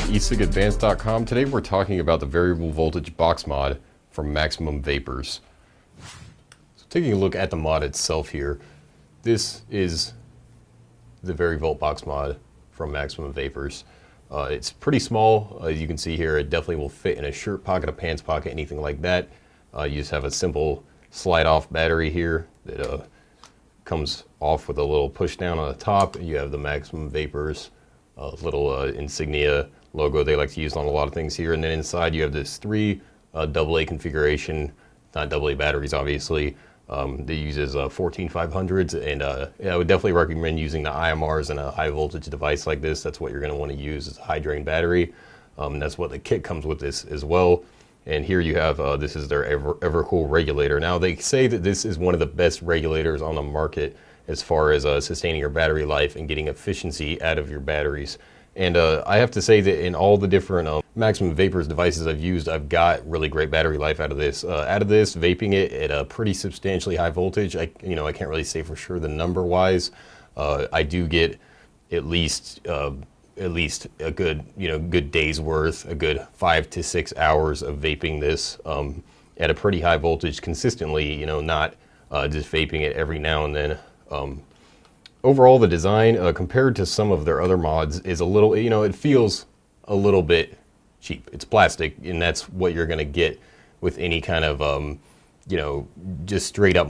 e-cigadvanced.com. Today we're talking about the variable voltage box mod from Maximum Vapors. So taking a look at the mod itself here, this is the Varivolt box mod from Maximum Vapors. It's pretty small. As you can see here, it definitely will fit in a shirt pocket, a pants pocket, anything like that. You just have a simple slide off battery here that comes off with a little push down on the top. You have the Maximum Vapors little insignia logo they like to use on a lot of things here. And then inside you have this three AA configuration, not AA batteries obviously. They uses 14500s, and yeah, I would definitely recommend using the IMRs in a high voltage device like this. That's what you're going to want to use, is a high drain battery. That's what the kit comes with this as well. And here you have, this is their Evercool regulator. Now they say that this is one of the best regulators on the market as far as sustaining your battery life and getting efficiency out of your batteries. And I have to say that in all the different Maximum Vapors devices I've used, I've got really great battery life out of this. Vaping it at a pretty substantially high voltage, I can't really say for sure the number wise. I do get at least a good day's worth, a good 5 to 6 hours of vaping this at a pretty high voltage consistently, not just vaping it every now and then. Overall, the design compared to some of their other mods is a little, it feels a little bit cheap. It's plastic, and that's what you're going to get with any kind of, just straight up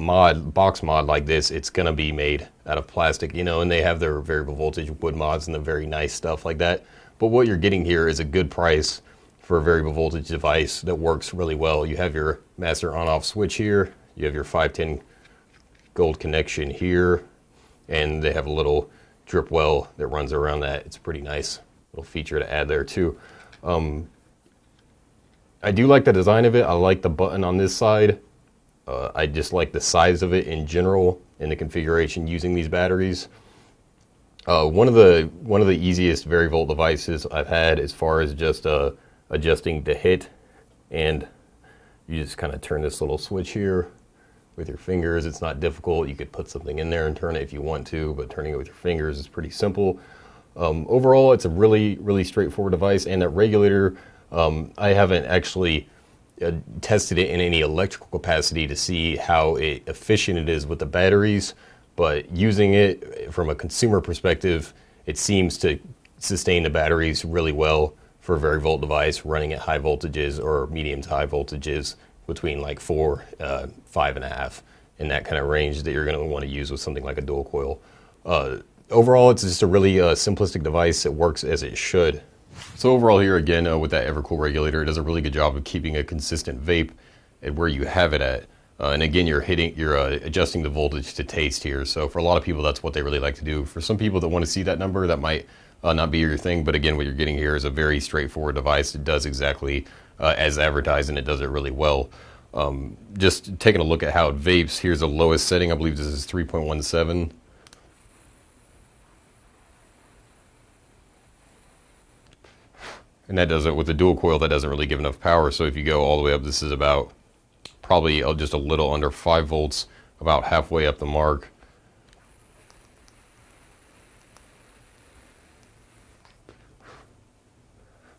box mod like this. It's going to be made out of plastic, and they have their variable voltage wood mods and the very nice stuff like that. But what you're getting here is a good price for a variable voltage device that works really well. You have your master on-off switch here. You have your 510 gold connection here, and they have a little drip well that runs around that. It's a pretty nice little feature to add there too. I do like the design of it. I like the button on this side. I just like the size of it in general and the configuration using these batteries. One of the easiest Varivolt devices I've had as far as just adjusting the hit, and you just kind of turn this little switch here with your fingers. It's not difficult. You could put something in there and turn it if you want to, but turning it with your fingers is pretty simple. Overall, it's a really straightforward device, and that regulator, I haven't actually tested it in any electrical capacity to see how efficient it is with the batteries, but using it from a consumer perspective, it seems to sustain the batteries really well for a Varivolt device running at high voltages or medium to high voltages between like 4, 5.5, in that kind of range that you're going to want to use with something like a dual coil. Overall, it's just a really simplistic device that works as it should. So overall here again, with that Evercool regulator, it does a really good job of keeping a consistent vape at where you have it at. And again, you're adjusting the voltage to taste here. So for a lot of people, that's what they really like to do. For some people that want to see that number, that might not be your thing. But again, what you're getting here is a very straightforward device. It does exactly as advertised, and it does it really well. Just taking a look at how it vapes, here's the lowest setting. I believe this is 3.17. And that does it with the dual coil. That doesn't really give enough power. So if you go all the way up, this is about probably just a little under 5 volts, about halfway up the mark.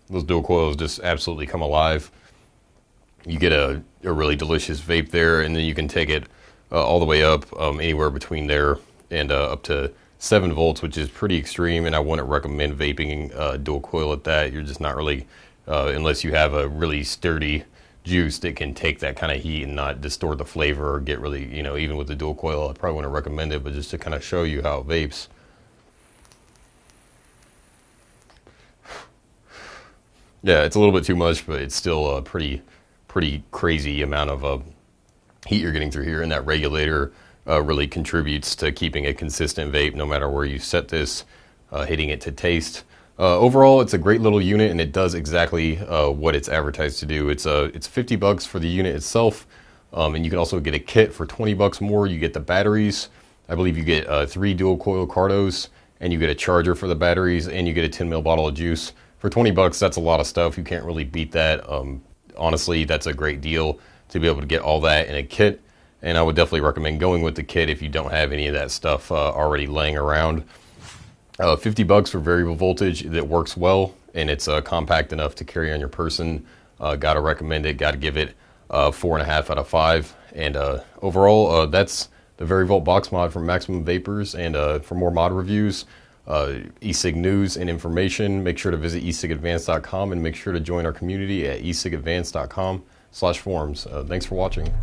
Those dual coils just absolutely come alive. You get a really delicious vape there, and then you can take it all the way up anywhere between there and up to 7 volts, which is pretty extreme, and I wouldn't recommend vaping dual coil at that. You're just not really, unless you have a really sturdy juice that can take that kind of heat and not distort the flavor or get really, even with the dual coil, I probably wouldn't recommend it, but just to kind of show you how it vapes. Yeah, it's a little bit too much, but it's still a pretty crazy amount of heat you're getting through here, and that regulator really contributes to keeping a consistent vape no matter where you set this, hitting it to taste. Overall, it's a great little unit, and it does exactly what it's advertised to do. It's $50 for the unit itself, and you can also get a kit for $20 more. You get the batteries. I believe you get 3 dual coil cardos, and you get a charger for the batteries, and you get a 10 ml bottle of juice. For $20, that's a lot of stuff. You can't really beat that. Honestly, that's a great deal to be able to get all that in a kit. And I would definitely recommend going with the kit if you don't have any of that stuff already laying around. $50 for variable voltage that works well, and it's compact enough to carry on your person. Gotta recommend it. Gotta give it 4.5 out of 5. And overall, that's the Varivolt box mod from Maximum Vapors. And for more mod reviews, e-cig news and information, make sure to visit e-cigadvanced.com and make sure to join our community at e-cigadvanced.com/forums. Thanks for watching.